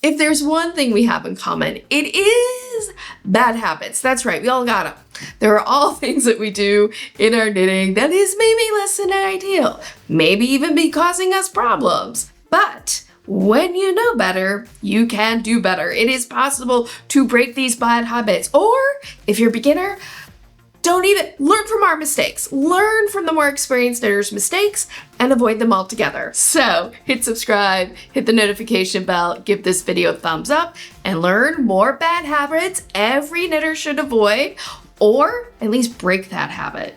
If there's one thing we have in common, it is bad habits. That's right, we all got them. There are all things that we do in our knitting that is maybe less than ideal, maybe even be causing us problems. But when you know better, you can do better. It is possible to break these bad habits. Or if you're a beginner, don't even learn from our mistakes. Learn from the more experienced knitters' mistakes and avoid them altogether. So hit subscribe, hit the notification bell, give this video a thumbs up, and learn more bad habits every knitter should avoid, or at least break that habit.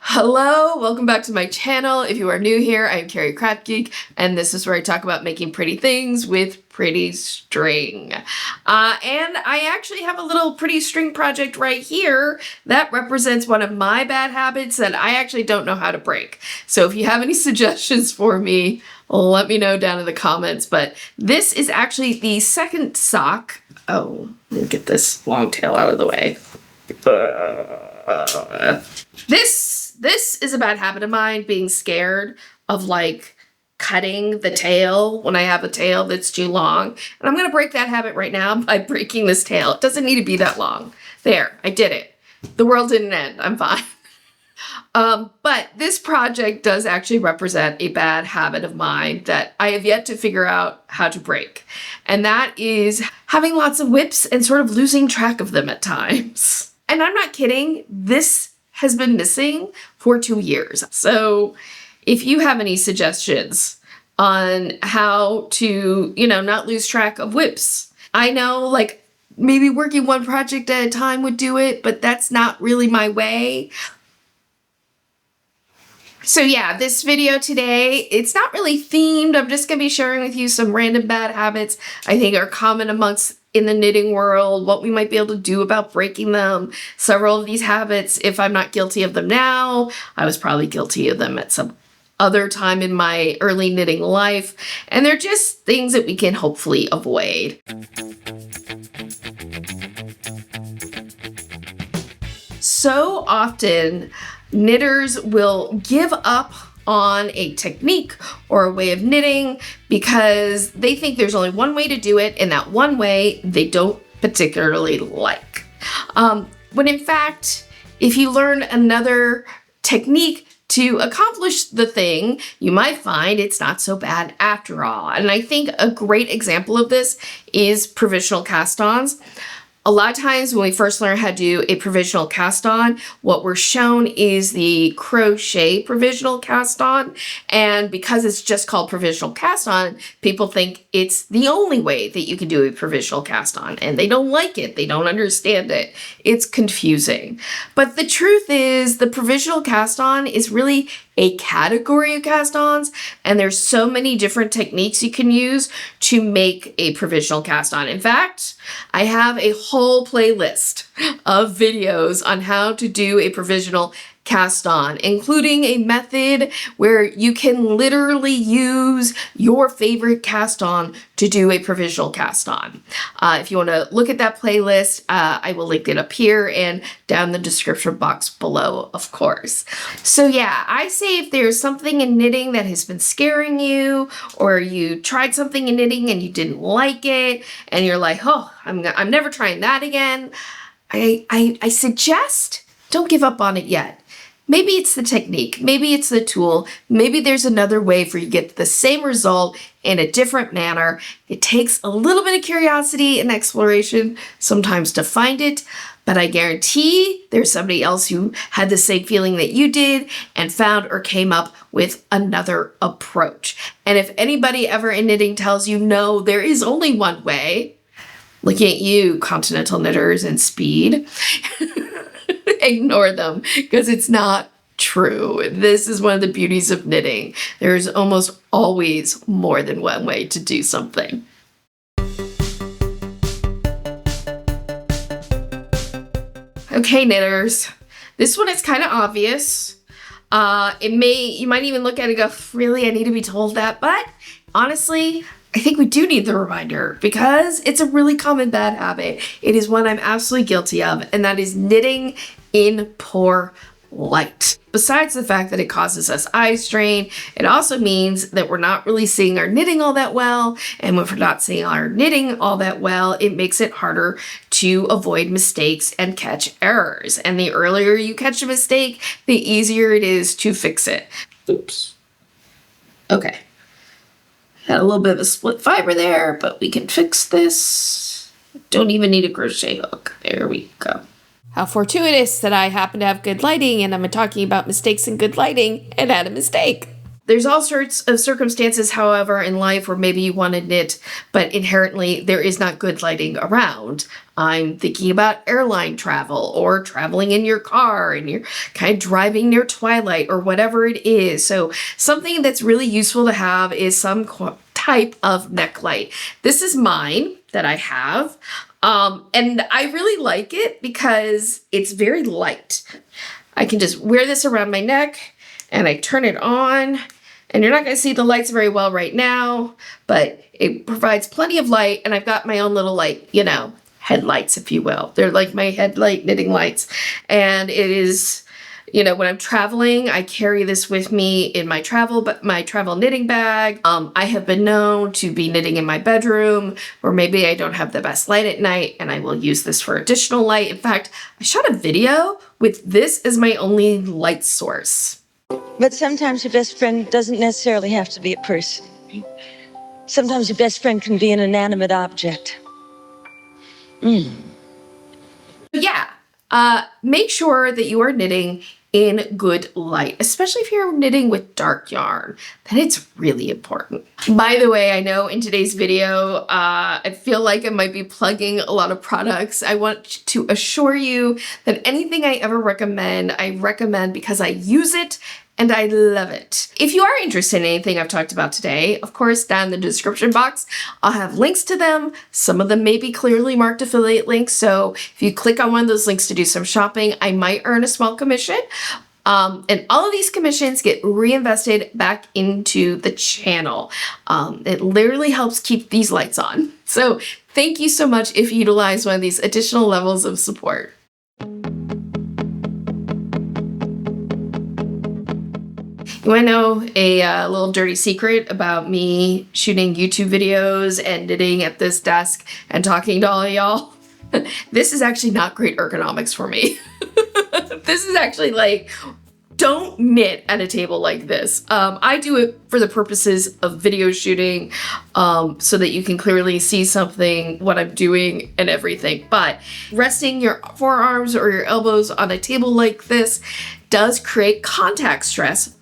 Hello, welcome back to my channel. If you are new here, I'm Carrie Craft Geek, and this is where I talk about making pretty things with pretty string. And I actually have a little pretty string project right here that represents one of my bad habits that I actually don't know how to break. So if you have any suggestions for me, let me know down in the comments. But this is actually the second sock. Oh, let me get this long tail out of the way. This is a bad habit of mine, being scared of like cutting the tail when I have a tail that's too long. And I'm gonna break that habit right now by breaking this tail. It doesn't need to be that long. There, I did it. The world didn't end, I'm fine. But this project does actually represent a bad habit of mine that I have yet to figure out how to break. And that is having lots of whips and sort of losing track of them at times. And I'm not kidding, this has been missing for 2 years. So if you have any suggestions on how to, not lose track of whips. I know like maybe working one project at a time would do it, but that's not really my way. So yeah, this video today, it's not really themed. I'm just gonna be sharing with you some random bad habits I think are common amongst in the knitting world, what we might be able to do about breaking them. Several of these habits, if I'm not guilty of them now, I was probably guilty of them at some other time in my early knitting life. And they're just things that we can hopefully avoid. So often, knitters will give up on a technique or a way of knitting because they think there's only one way to do it, and that one way they don't particularly like. When in fact, if you learn another technique to accomplish the thing, you might find it's not so bad after all. And I think a great example of this is provisional cast-ons. A lot of times when we first learn how to do a provisional cast on, what we're shown is the crochet provisional cast on. And because it's just called provisional cast on, people think it's the only way that you can do a provisional cast on. And they don't like it. They don't understand it. It's confusing. But the truth is the provisional cast on is really a category of cast-ons, and there's so many different techniques you can use to make a provisional cast-on. In fact, I have a whole playlist of videos on how to do a provisional cast-on, including a method where you can literally use your favorite cast-on to do a provisional cast-on. If you want to look at that playlist, I will link it up here and down the description box below, of course. So yeah, I say if there's something in knitting that has been scaring you, or you tried something in knitting and you didn't like it, and you're like, oh, I'm never trying that again, I suggest don't give up on it yet. Maybe it's the technique, maybe it's the tool, maybe there's another way for you to get the same result in a different manner. It takes a little bit of curiosity and exploration sometimes to find it, but I guarantee there's somebody else who had the same feeling that you did and found or came up with another approach. And if anybody ever in knitting tells you, no, there is only one way, looking at you, continental knitters and speed, ignore them because it's not true. This is one of the beauties of knitting. There's almost always more than one way to do something. Okay, knitters, this one is kind of obvious. You might even look at it and go, really, I need to be told that? But honestly, I think we do need the reminder because it's a really common bad habit. It is one I'm absolutely guilty of, and that is knitting in poor light. Besides the fact that it causes us eye strain, it also means that we're not really seeing our knitting all that well. And if we're not seeing our knitting all that well, it makes it harder to avoid mistakes and catch errors. And the earlier you catch a mistake, the easier it is to fix it. Oops. Okay. Had a little bit of a split fiber there, but we can fix this. Don't even need a crochet hook. There we go. How fortuitous that I happen to have good lighting and I'm talking about mistakes in good lighting and had a mistake. There's all sorts of circumstances, however, in life where maybe you want to knit, but inherently there is not good lighting around. I'm thinking about airline travel or traveling in your car and you're kind of driving near twilight or whatever it is. So something that's really useful to have is some type of neck light. This is mine that I have. And I really like it because it's very light. I can just wear this around my neck and I turn it on, and you're not going to see the lights very well right now, but it provides plenty of light, and I've got my own little headlights, if you will. They're like my headlight knitting lights, and it is, when I'm traveling, I carry this with me in my travel knitting bag. I have been known to be knitting in my bedroom where maybe I don't have the best light at night, and I will use this for additional light. In fact, I shot a video with this as my only light source. But sometimes your best friend doesn't necessarily have to be a person. Sometimes your best friend can be an inanimate object. Yeah, make sure that you are knitting in good light, especially if you're knitting with dark yarn. Then it's really important. By the way, I know in today's video, I feel like I might be plugging a lot of products. I want to assure you that anything I ever recommend, I recommend because I use it and I love it. If you are interested in anything I've talked about today, of course, down in the description box, I'll have links to them. Some of them may be clearly marked affiliate links, so if you click on one of those links to do some shopping, I might earn a small commission. And all of these commissions get reinvested back into the channel. It literally helps keep these lights on. So thank you so much if you utilize one of these additional levels of support. You want to know a little dirty secret about me shooting YouTube videos and knitting at this desk and talking to all of y'all? This is actually not great ergonomics for me. This is actually don't knit at a table like this. I do it for the purposes of video shooting so that you can clearly see something, what I'm doing and everything. But resting your forearms or your elbows on a table like this does create contact stress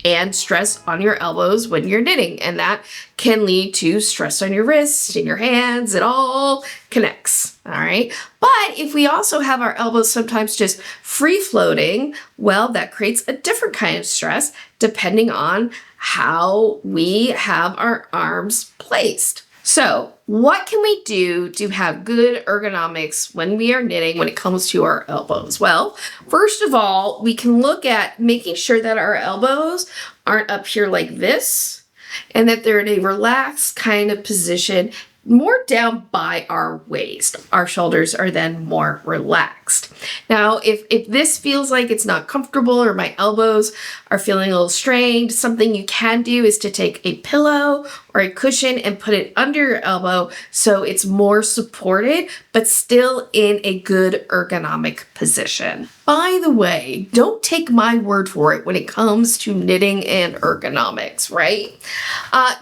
and stress on your elbows when you're knitting. And that can lead to stress on your wrists, in your hands. It all connects, all right? But if we also have our elbows sometimes just free floating, well, that creates a different kind of stress depending on how we have our arms placed. So what can we do to have good ergonomics when we are knitting when it comes to our elbows? Well, first of all, we can look at making sure that our elbows aren't up here like this and that they're in a relaxed kind of position, more down by our waist. Our shoulders are then more relaxed. Now, if this feels like it's not comfortable or my elbows are feeling a little strained, something you can do is to take a pillow or a cushion and put it under your elbow so it's more supported, but still in a good ergonomic position. By the way, don't take my word for it when it comes to knitting and ergonomics, right?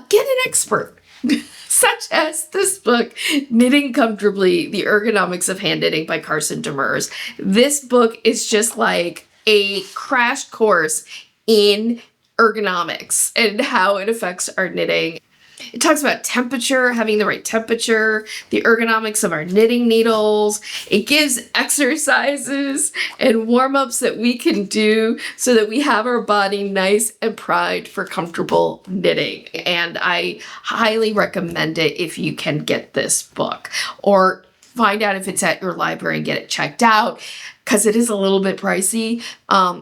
Get an expert. Such as this book, Knitting Comfortably, The Ergonomics of Hand Knitting by Carson Demers. This book is just like a crash course in ergonomics and how it affects our knitting. It talks about temperature, having the right temperature, the ergonomics of our knitting needles. It gives exercises and warm-ups that we can do so that we have our body nice and primed for comfortable knitting. And I highly recommend it if you can get this book, or find out if it's at your library and get it checked out, because it is a little bit pricey.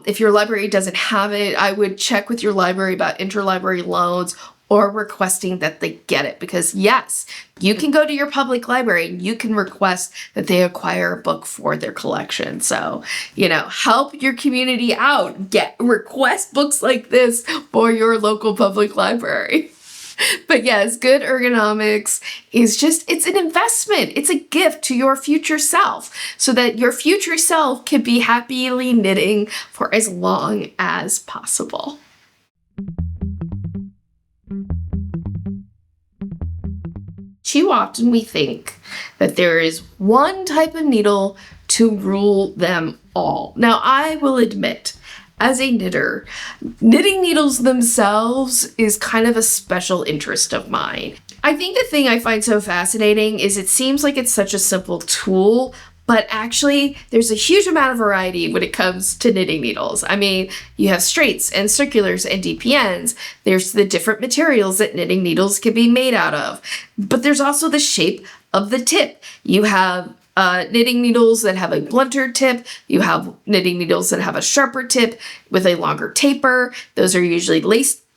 If your library doesn't have it, I would check with your library about interlibrary loans, or requesting that they get it. Because yes, you can go to your public library and you can request that they acquire a book for their collection. So, help your community out. Request books like this for your local public library. But yes, good ergonomics is it's an investment. It's a gift to your future self so that your future self can be happily knitting for as long as possible. Too often we think that there is one type of needle to rule them all. Now, I will admit, as a knitter, knitting needles themselves is kind of a special interest of mine. I think the thing I find so fascinating is it seems like it's such a simple tool, but actually there's a huge amount of variety when it comes to knitting needles. I mean, you have straights and circulars and DPNs. There's the different materials that knitting needles can be made out of, but there's also the shape of the tip. You have knitting needles that have a blunter tip. You have knitting needles that have a sharper tip with a longer taper. Those are usually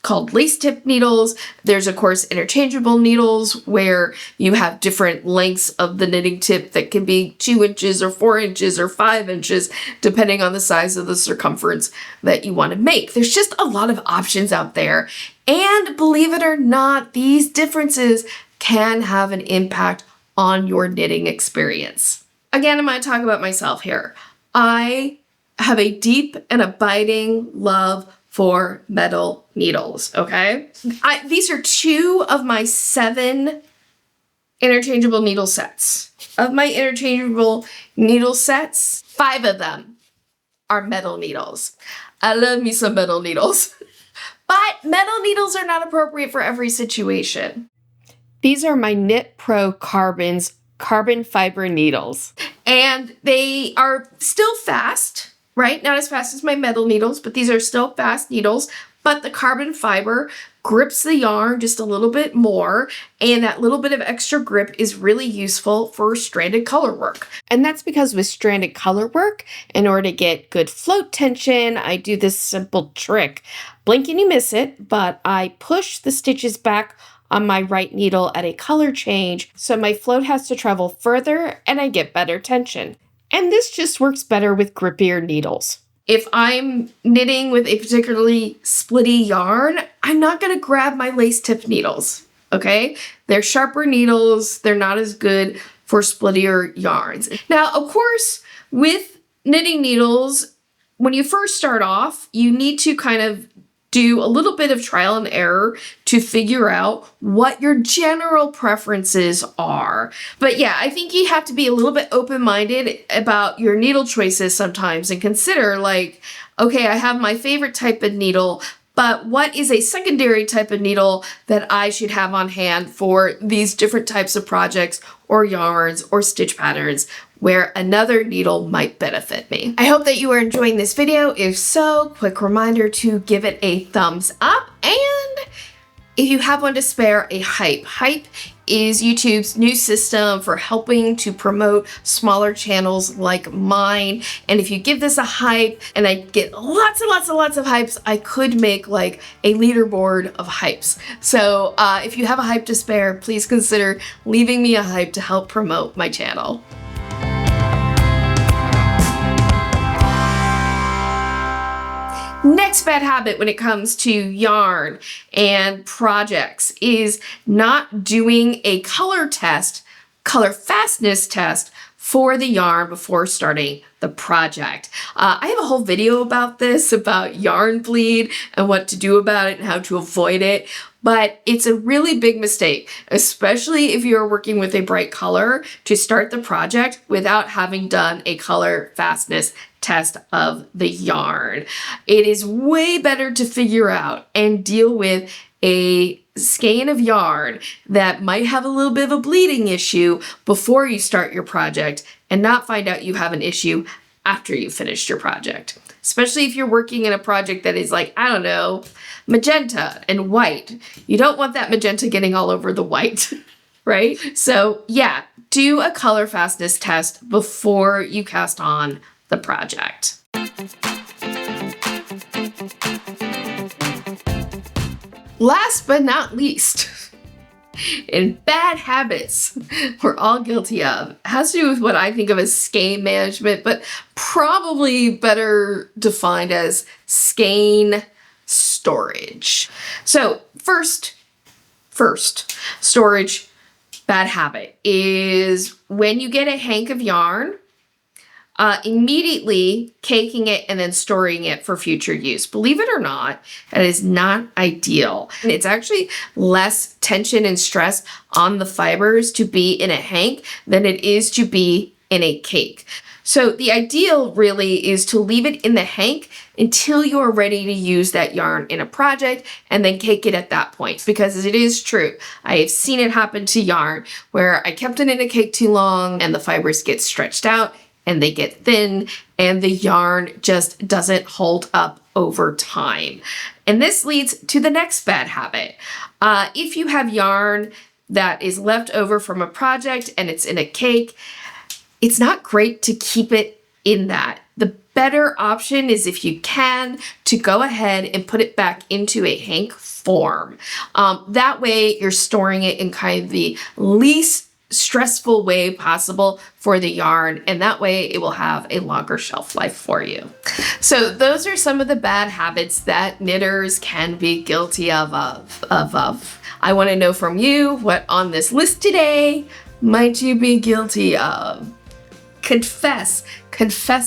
called lace tip needles. There's, of course, interchangeable needles where you have different lengths of the knitting tip that can be 2 inches or 4 inches or 5 inches, depending on the size of the circumference that you want to make. There's just a lot of options out there. And believe it or not, these differences can have an impact on your knitting experience. Again, I'm going to talk about myself here. I have a deep and abiding love for metal needles, okay? These are 2 of my 7 interchangeable needle sets. Of my interchangeable needle sets, 5 of them are metal needles. I love me some metal needles. But metal needles are not appropriate for every situation. These are my Knit Pro Carbon's carbon fiber needles. And they are still fast, right? Not as fast as my metal needles, but these are still fast needles. But the carbon fiber grips the yarn just a little bit more, and that little bit of extra grip is really useful for stranded color work. And that's because with stranded color work, in order to get good float tension, I do this simple trick. Blink and you miss it, but I push the stitches back on my right needle at a color change, so my float has to travel further and I get better tension. And this just works better with grippier needles. If I'm knitting with a particularly splitty yarn, I'm not going to grab my lace tip needles, okay? They're sharper needles. They're not as good for splittier yarns. Now, of course, with knitting needles, when you first start off, you need to kind of do a little bit of trial and error to figure out what your general preferences are. But yeah, I think you have to be a little bit open-minded about your needle choices sometimes and consider okay, I have my favorite type of needle, but what is a secondary type of needle that I should have on hand for these different types of projects or yarns or stitch patterns where another needle might benefit me. I hope that you are enjoying this video. If so, quick reminder to give it a thumbs up, and if you have one to spare, a hype. Hype is YouTube's new system for helping to promote smaller channels like mine. And if you give this a hype and I get lots and lots and lots of hypes, I could make a leaderboard of hypes. So if you have a hype to spare, please consider leaving me a hype to help promote my channel. Next bad habit when it comes to yarn and projects is not doing a color fastness test for the yarn before starting the project. I have a whole video about this, about yarn bleed and what to do about it and how to avoid it. But it's a really big mistake, especially if you're working with a bright color, to start the project without having done a color fastness test of the yarn. It is way better to figure out and deal with a skein of yarn that might have a little bit of a bleeding issue before you start your project and not find out you have an issue after you finished your project. Especially if you're working in a project that is magenta and white. You don't want that magenta getting all over the white, right? So yeah, do a color fastness test before you cast on the project. Last but not least, in bad habits we're all guilty of, it has to do with what I think of as skein management, but probably better defined as skein storage. So first storage bad habit is when you get a hank of yarn, immediately caking it and then storing it for future use. Believe it or not, that is not ideal. And it's actually less tension and stress on the fibers to be in a hank than it is to be in a cake. So the ideal really is to leave it in the hank until you're ready to use that yarn in a project and then cake it at that point. Because it is true, I have seen it happen to yarn where I kept it in a cake too long and the fibers get stretched out and they get thin and the yarn just doesn't hold up over time. And this leads to the next bad habit. If you have yarn that is left over from a project and it's in a cake, it's not great to keep it in that. The better option is, if you can, to go ahead and put it back into a hank form. That way you're storing it in kind of the least stressful way possible for the yarn, and that way it will have a longer shelf life for you. So those are some of the bad habits that knitters can be guilty of. I want to know from you, what on this list today might you be guilty of? Confess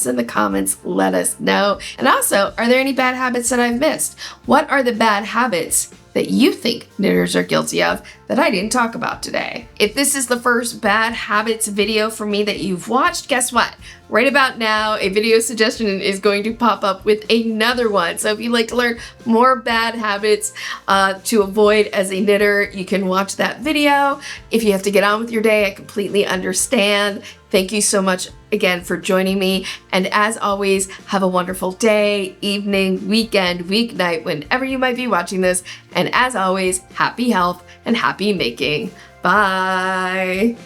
in the comments, let us know. And also, are there any bad habits that I've missed? What are the bad habits that you think knitters are guilty of that I didn't talk about today? If this is the first bad habits video for me that you've watched, guess what? Right about now, a video suggestion is going to pop up with another one. So if you'd like to learn more bad habits to avoid as a knitter, you can watch that video. If you have to get on with your day, I completely understand. Thank you so much again for joining me. And as always, have a wonderful day, evening, weekend, weeknight, whenever you might be watching this. And as always, happy health and happy making. Bye.